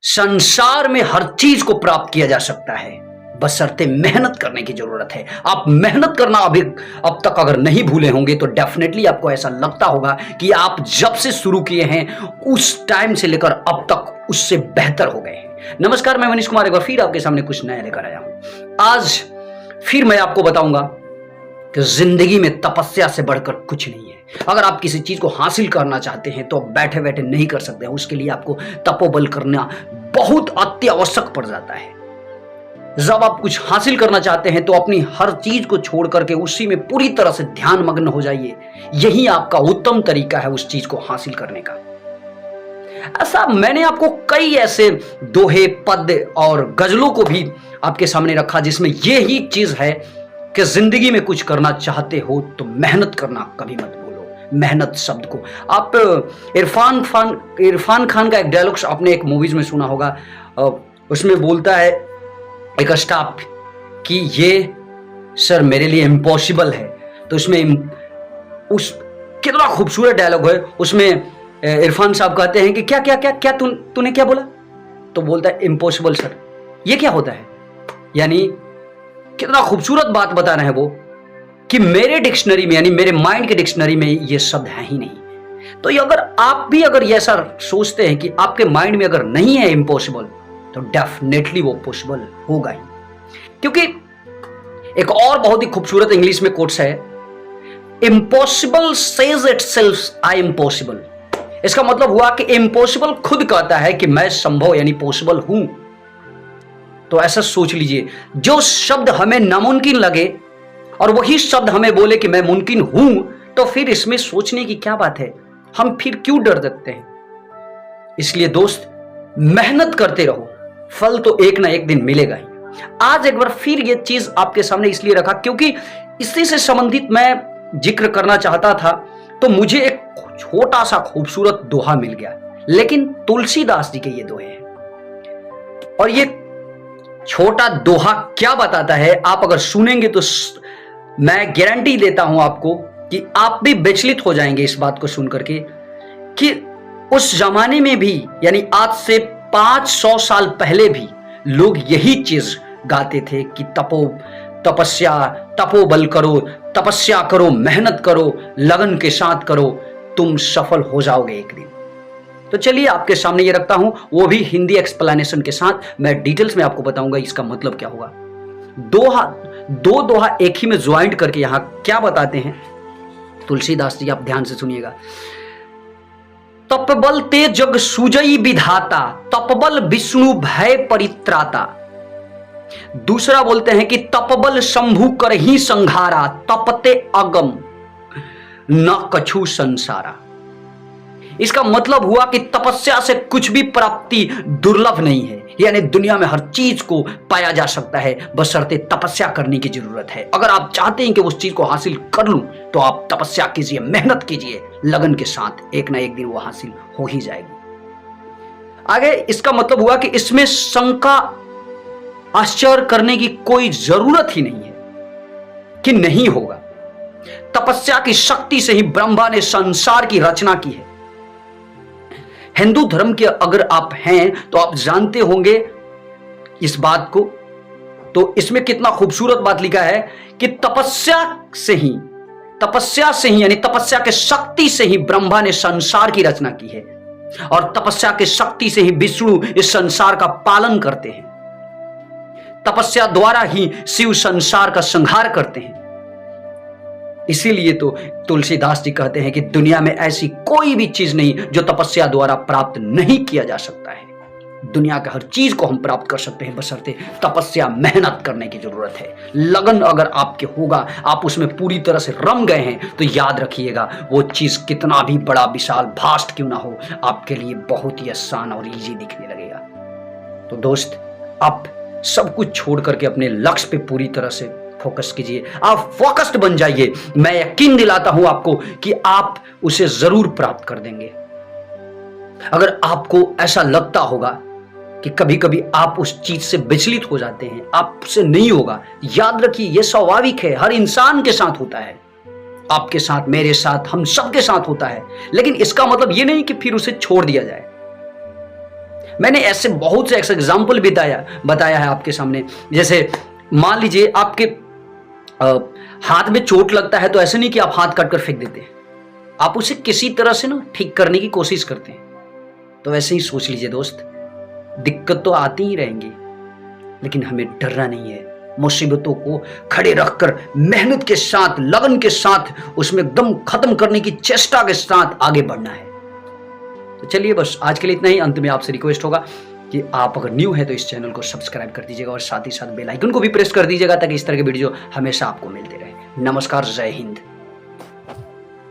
संसार में हर चीज को प्राप्त किया जा सकता है, बशर्ते मेहनत करने की जरूरत है। आप मेहनत करना अभी अब तक अगर नहीं भूले होंगे तो डेफिनेटली आपको ऐसा लगता होगा कि आप जब से शुरू किए हैं उस टाइम से लेकर अब तक उससे बेहतर हो गए हैं। नमस्कार, मैं मनीष कुमार एक बार फिर आपके सामने कुछ नया लेकर आया हूं। आज फिर मैं आपको बताऊंगा कि जिंदगी में तपस्या से बढ़कर कुछ नहीं है। अगर आप किसी चीज को हासिल करना चाहते हैं तो आप बैठे बैठे नहीं कर सकते हैं, उसके लिए आपको तपोबल करना बहुत अत्यावश्यक पड़ जाता है। जब आप कुछ हासिल करना चाहते हैं तो अपनी हर चीज को छोड़ करके उसी में पूरी तरह से ध्यान मग्न हो जाइए। यही आपका उत्तम तरीका है उस चीज को हासिल करने का। ऐसा मैंने आपको कई ऐसे दोहे, पद और गजलों को भी आपके सामने रखा जिसमें यही चीज है कि जिंदगी में कुछ करना चाहते हो तो मेहनत करना कभी मत भूलो। मेहनत शब्द को आप इरफान खान का एक डायलॉग आपने एक मूवीज में सुना होगा। उसमें बोलता है एक स्टाफ कि ये सर मेरे लिए इम्पॉसिबल है। तो उसमें उस कितना खूबसूरत डायलॉग है। उसमें इरफान साहब कहते हैं कि क्या क्या क्या क्या तूने क्या बोला? तो बोलता है इम्पॉसिबल सर। ये क्या होता है? यानी कितना खूबसूरत बात बता रहे हैं वो कि मेरे डिक्शनरी में यानी मेरे माइंड के डिक्शनरी में ये शब्द है ही नहीं। तो अगर आप भी अगर ये ऐसा सोचते हैं कि आपके माइंड में अगर नहीं है इम्पॉसिबल तो डेफिनेटली वो पॉसिबल होगा ही। क्योंकि एक और बहुत ही खूबसूरत इंग्लिश में कोट्स है, impossible says itself I am possible. इसका मतलब हुआ कि इम्पॉसिबल खुद कहता है कि मैं संभव यानी पॉसिबल हूं। तो ऐसा सोच लीजिए, जो शब्द हमें नामुमकिन लगे और वही शब्द हमें बोले कि मैं मुमकिन हूं, तो फिर इसमें सोचने की क्या बात है? हम फिर क्यों डर सकते हैं? इसलिए दोस्त, मेहनत करते रहो, फल तो एक ना एक दिन मिलेगा ही। आज एक बार फिर ये चीज आपके सामने इसलिए रखा क्योंकि इसी से संबंधित मैं जिक्र करना चाहता था। तो मुझे एक छोटा सा खूबसूरत दोहा मिल गया, लेकिन तुलसीदास जी के ये दोहे हैं। और ये छोटा दोहा क्या बताता है, आप अगर सुनेंगे तो मैं गारंटी देता हूं आपको कि आप भी विचलित हो जाएंगे इस बात को सुनकर के कि उस जमाने में भी यानी आज से 500 साल पहले भी लोग यही चीज गाते थे कि तपोबल करो, तपस्या करो, मेहनत करो, लगन के साथ करो, तुम सफल हो जाओगे एक दिन। तो चलिए आपके सामने ये रखता हूं, वो भी हिंदी एक्सप्लेनेशन के साथ। मैं डिटेल्स में आपको बताऊंगा इसका मतलब क्या होगा। दो दोहा एक ही में ज्वाइंट करके यहां क्या बताते हैं तुलसीदास जी, आप ध्यान से सुनिएगा। तपबल ते जग सुजई विधाता, तपबल विष्णु भय परित्राता। दूसरा बोलते हैं कि तपबल शंभु कर ही संघारा, तपते अगम न कछु संसारा। इसका मतलब हुआ कि तपस्या से कुछ भी प्राप्ति दुर्लभ नहीं है, यानी दुनिया में हर चीज को पाया जा सकता है, बशर्ते तपस्या करने की जरूरत है। अगर आप चाहते हैं कि उस चीज को हासिल कर लूं तो आप तपस्या कीजिए, मेहनत कीजिए लगन के साथ, एक ना एक दिन वो हासिल हो ही जाएगी। आगे इसका मतलब हुआ कि इसमें शंका आश्चर्य करने की कोई जरूरत ही नहीं है कि नहीं होगा। तपस्या की शक्ति से ही ब्रह्मा ने संसार की रचना की है। हिंदू धर्म के अगर आप हैं तो आप जानते होंगे इस बात को। तो इसमें कितना खूबसूरत बात लिखा है कि तपस्या से ही यानी तपस्या के शक्ति से ही ब्रह्मा ने संसार की रचना की है और तपस्या के शक्ति से ही विष्णु इस संसार का पालन करते हैं। तपस्या द्वारा ही शिव संसार का संहार करते हैं। इसीलिए तो तुलसीदास जी कहते हैं कि दुनिया में ऐसी कोई भी चीज नहीं जो तपस्या द्वारा प्राप्त नहीं किया जा सकता है। दुनिया का हर चीज को हम प्राप्त कर सकते हैं, बशर्ते तपस्या मेहनत करने की जरूरत है। लगन अगर आपके होगा, आप उसमें पूरी तरह से रम गए हैं, तो याद रखिएगा वो चीज कितना भी बड़ा विशाल भास्ट क्यों ना हो, आपके लिए बहुत ही आसान और इजी दिखने लगेगा। तो दोस्त, आप सब कुछ छोड़ करके अपने लक्ष्य पे पूरी तरह से फोकस कीजिए। आप फोकस्ड बन जाइए। मैं यकीन दिलाता हूं आपको कि आप उसे जरूर प्राप्त कर देंगे। अगर आपको ऐसा लगता होगा कि कभी कभी आप उस चीज से विचलित हो जाते हैं, आपसे नहीं होगा, याद रखिए यह स्वाभाविक है, हर इंसान के साथ होता है। आपके साथ, मेरे साथ, हम सबके साथ होता है। लेकिन इसका मतलब यह नहीं कि फिर उसे छोड़ दिया जाए। मैंने ऐसे बहुत से एग्जाम्पल बताया है आपके सामने। जैसे मान लीजिए आपके हाथ में चोट लगता है, तो ऐसे नहीं कि आप हाथ काट कर फेंक देते हैं, आप उसे किसी तरह से ना ठीक करने की कोशिश करते हैं। तो वैसे ही सोच लीजिए दोस्त, दिक्कत तो आती ही रहेंगी, लेकिन हमें डरना नहीं है। मुसीबतों को खड़े रखकर मेहनत के साथ, लगन के साथ, उसमें एकदम खत्म करने की चेष्टा के साथ आगे बढ़ना है। तो चलिए बस आज के लिए इतना ही। अंत में आपसे रिक्वेस्ट होगा कि आप अगर न्यू है तो इस चैनल को सब्सक्राइब कर दीजिएगा और साथ ही साथ बेल आइकन को भी प्रेस कर दीजिएगा, ताकि इस तरह के वीडियो हमेशा आपको मिलते रहे। नमस्कार, जय हिंद।